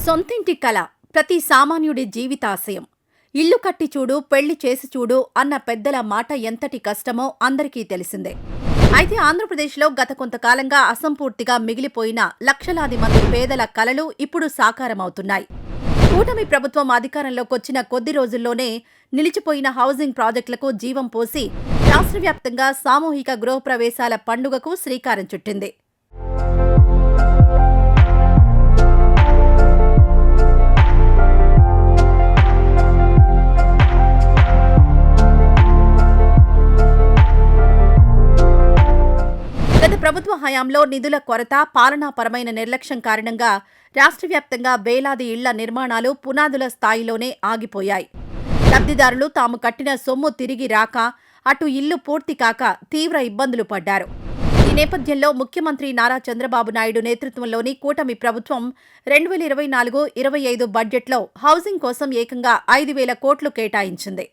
సొంతింటి కల ప్రతి సామాన్యుడి జీవితాశయం. ఇల్లు కట్టి చూడు, పెళ్లి చేసి చూడు అన్న పెద్దల మాట ఎంతటి కష్టమో అందరికీ తెలిసిందే. అయితే ఆంధ్రప్రదేశ్లో గత కొంతకాలంగా అసంపూర్తిగా మిగిలిపోయిన లక్షలాది మంది పేదల కలలు ఇప్పుడు సాకారమవుతున్నాయి. కూటమి ప్రభుత్వం అధికారంలోకొచ్చిన కొద్ది రోజుల్లోనే నిలిచిపోయిన హౌసింగ్ ప్రాజెక్టులకు జీవం పోసి రాష్ట్ర వ్యాప్తంగా సామూహిక గృహప్రవేశాల పండుగకు శ్రీకారం చుట్టింది. గత ప్రభుత్వ హయాంలో నిధుల కొరత, పాలనాపరమైన నిర్లక్ష్యం కారణంగా రాష్ట్ర వ్యాప్తంగా వేలాది ఇళ్ల నిర్మాణాలు పునాదుల స్థాయిలోనే ఆగిపోయాయి. లబ్ధిదారులు తాము కట్టిన సొమ్ము తిరిగి రాక, అటు ఇల్లు పూర్తి కాక తీవ్ర ఇబ్బందులు పడ్డారు. ఈ నేపథ్యంలో ముఖ్యమంత్రి నారా చంద్రబాబు నాయుడు నేతృత్వంలోని కూటమి ప్రభుత్వం 2024-25 బడ్జెట్లో హౌసింగ్ కోసం ఏకంగా 5,000 కోట్లు కేటాయించింది.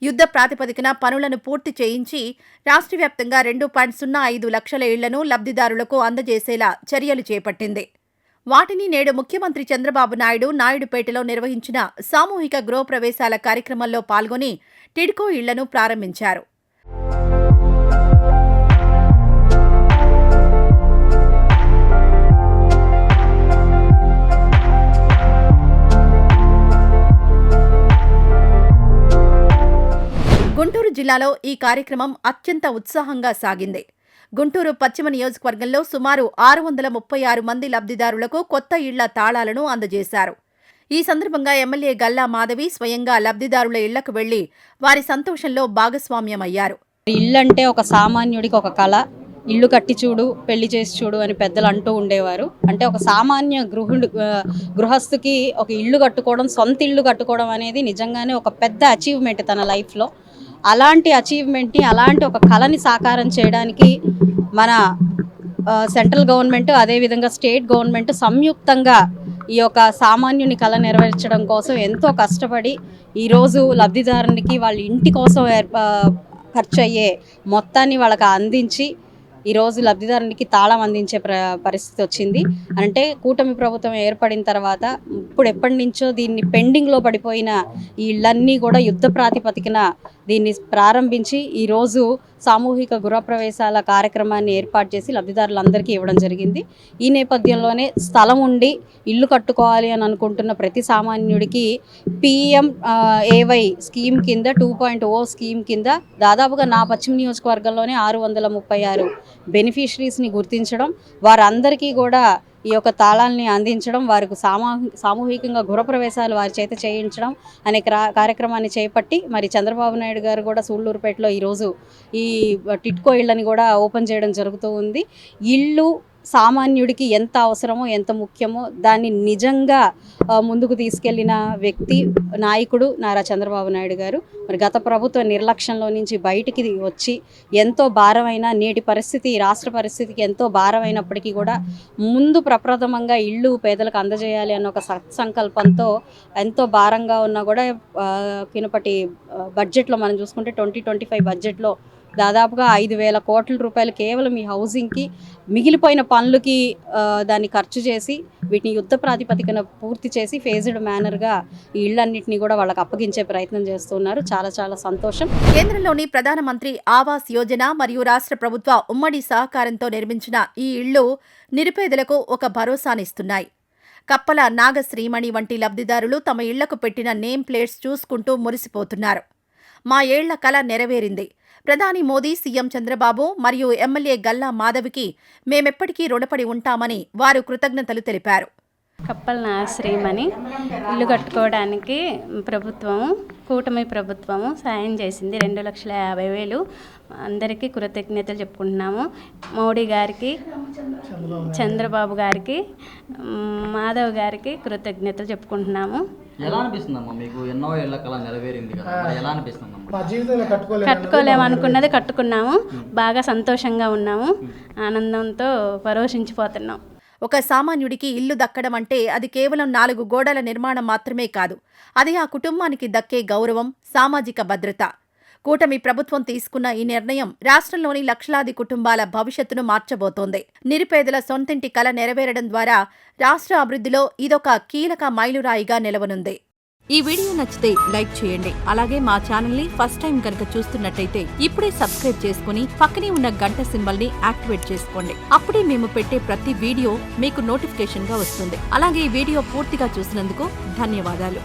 యుద్ధ ప్రాతిపదికన పనులను పూర్తి చేయించి రాష్ట్ర వ్యాప్తంగా 2.05 లక్షల ఇళ్లను లబ్ధిదారులకు అందజేసేలా చర్యలు చేపట్టింది. వాటిని నేడు ముఖ్యమంత్రి చంద్రబాబు నాయుడు నాయుడుపేటలో నిర్వహించిన సామూహిక గృహప్రవేశాల కార్యక్రమంలో పాల్గొని టిడ్కో ఇళ్లను ప్రారంభించారు. గుంటూరు జిల్లాలో ఈ కార్యక్రమం అత్యంత ఉత్సాహంగా సాగింది. గుంటూరు పశ్చిమ నియోజకవర్గంలో సుమారు 636 మంది లబ్ధిదారులకు కొత్త ఇళ్ల తాళాలను అందజేశారు. ఈ సందర్భంగా ఎమ్మెల్యే గల్లా మాధవి స్వయంగా లబ్ధిదారుల ఇళ్లకు వెళ్లి వారి సంతోషంలో భాగస్వామ్యమయ్యారు. ఇల్లంటే ఒక సామాన్యుడికి ఒక కళ. ఇల్లు కట్టి చూడు, పెళ్లి చేసి చూడు అని పెద్దలు అంటూ ఉండేవారు. అంటే ఒక సామాన్య గృహస్థుకి ఒక ఇల్లు కట్టుకోవడం, సొంత ఇల్లు కట్టుకోవడం అనేది నిజంగానే ఒక పెద్ద అచీవ్మెంట్ తన లైఫ్లో. అలాంటి అచీవ్మెంట్ని, అలాంటి ఒక కళని సాకారం చేయడానికి మన సెంట్రల్ గవర్నమెంట్, అదేవిధంగా స్టేట్ గవర్నమెంట్ సంయుక్తంగా ఈ యొక్క సామాన్యుని కళ నెరవేర్చడం కోసం ఎంతో కష్టపడి ఈరోజు లబ్ధిదారునికి వాళ్ళ ఇంటి కోసం ఖర్చు అయ్యే మొత్తాన్ని వాళ్ళకి అందించి ఈరోజు లబ్ధిదారునికి తాళం అందించే పరిస్థితి వచ్చింది. అంటే కూటమి ప్రభుత్వం ఏర్పడిన తర్వాత ఇప్పుడు ఎప్పటి నుంచో దీన్ని పెండింగ్లో పడిపోయిన ఈ ఇళ్ళన్నీ కూడా యుద్ధ ప్రాతిపదికన దీన్ని ప్రారంభించి ఈరోజు సామూహిక గృహప్రవేశాల కార్యక్రమాన్ని ఏర్పాటు చేసి లబ్ధిదారులందరికీ ఇవ్వడం జరిగింది. ఈ నేపథ్యంలోనే స్థలం ఉండి ఇల్లు కట్టుకోవాలి అని అనుకుంటున్న ప్రతి సామాన్యుడికి PMAY స్కీమ్ కింద 2.0 స్కీమ్ కింద దాదాపుగా నా పశ్చిమ నియోజకవర్గంలోనే 636 బెనిఫిషరీస్ని గుర్తించడం, వారందరికీ కూడా ఈ యొక్క తాళాలని అందించడం, వారికి సామూహికంగా గృహప్రవేశాలు వారి చేత చేయించడం అనే కార్యక్రమాన్ని చేపట్టి మరి చంద్రబాబు నాయుడు గారు కూడా సూళ్లూరుపేటలో ఈరోజు ఈ టిడ్కో ఇళ్ళని కూడా ఓపెన్ చేయడం జరుగుతూ ఉంది. ఇల్లు సామాన్యుడికి ఎంత అవసరమో, ఎంత ముఖ్యమో దాన్ని నిజంగా ముందుకు తీసుకెళ్లిన వ్యక్తి, నాయకుడు నారా చంద్రబాబు నాయుడు గారు. మరి గత ప్రభుత్వ నిర్లక్ష్యంలో నుంచి బయటికి వచ్చి ఎంతో భారమైన నేటి పరిస్థితి, రాష్ట్ర పరిస్థితికి ఎంతో భారమైనప్పటికీ కూడా ముందు ప్రప్రథమంగా ఇల్లు పేదలకు అందజేయాలి అన్న ఒక సత్సంకల్పంతో ఎంతో భారంగా ఉన్నా కూడా కినపటి బడ్జెట్లో మనం చూసుకుంటే 2025 బడ్జెట్లో దాదాపుగా 5,000 కోట్ల రూపాయలు కేవలం ఈ హౌసింగ్కి, మిగిలిపోయిన పనులకి దాన్ని ఖర్చు చేసి వీటిని యుద్ధ ప్రాతిపదికన పూర్తి చేసి ఫేజ్డ్ మేనర్గా ఈ ఇళ్ళన్నింటినీ కూడా వాళ్ళకి అప్పగించే ప్రయత్నం చేస్తున్నారు. చాలా చాలా సంతోషం. కేంద్రంలోని ప్రధానమంత్రి ఆవాస్ యోజన మరియు రాష్ట్ర ప్రభుత్వ ఉమ్మడి సహకారంతో నిర్మించిన ఈ ఇళ్లు నిరుపేదలకు ఒక భరోసానిస్తున్నాయి. కప్పల నాగశ్రీమణి వంటి లబ్ధిదారులు తమ ఇళ్లకు పెట్టిన నేమ్ ప్లేట్స్ చూసుకుంటూ మురిసిపోతున్నారు. మా ఏళ్ల కల నెరవేరింది. ప్రధాని మోదీ, సీఎం చంద్రబాబు మరియు ఎమ్మెల్యే గల్లా మాధవికి మేమెప్పటికీ రుణపడి ఉంటామని వారు కృతజ్ఞతలు తెలిపారు. కప్పల నాగశ్రీమణి ఇల్లు కట్టుకోవడానికి కూటమి ప్రభుత్వము సాయం చేసింది. 2,50,000 అందరికీ కృతజ్ఞతలు చెప్పుకుంటున్నాము. మోడీ గారికి, చంద్రబాబు గారికి, మాధవ్ గారికి కృతజ్ఞతలు చెప్పుకుంటున్నాము. ఎలా అనిపిస్తుందమ్మా మీకు? ఎన్నో ఏళ్ల కల నెరవేరింది కదా, ఎలా అనిపిస్తుందమ్మా? కట్టుకోలేమనుకున్నది కట్టుకున్నాము. బాగా సంతోషంగా ఉన్నాము. ఆనందంతో పరోషించిపోతున్నాం. ఒక సామాన్యుడికి ఇల్లు దక్కడం అంటే అది కేవలం 4 గోడల నిర్మాణం మాత్రమే కాదు. అది ఆ కుటుంబానికి దక్కే గౌరవం, సామాజిక భద్రత. కూటమి ప్రభుత్వం తీసుకున్న ఈ నిర్ణయం రాష్ట్రంలోని లక్షలాది కుటుంబాల భవిష్యత్తును మార్చబోతోంది. నిరుపేదల సొంతింటి కల నెరవేరడం ద్వారా రాష్ట్ర అభివృద్ధిలో ఇదొక కీలక మైలురాయిగా నిలవనుంది. ఈ వీడియో నచ్చితే లైక్ చేయండి. అలాగే మా ఛానల్ ని ఫస్ట్ టైం కనుక చూస్తున్నట్టయితే ఇప్పుడే సబ్స్క్రైబ్ చేసుకుని పక్కనే ఉన్న గంట సింబల్ ని యాక్టివేట్ చేసుకోండి. అప్పుడే మేము పెట్టే ప్రతి వీడియో మీకు నోటిఫికేషన్ గా వస్తుంది. అలాగే ఈ వీడియో పూర్తిగా చూసినందుకు ధన్యవాదాలు.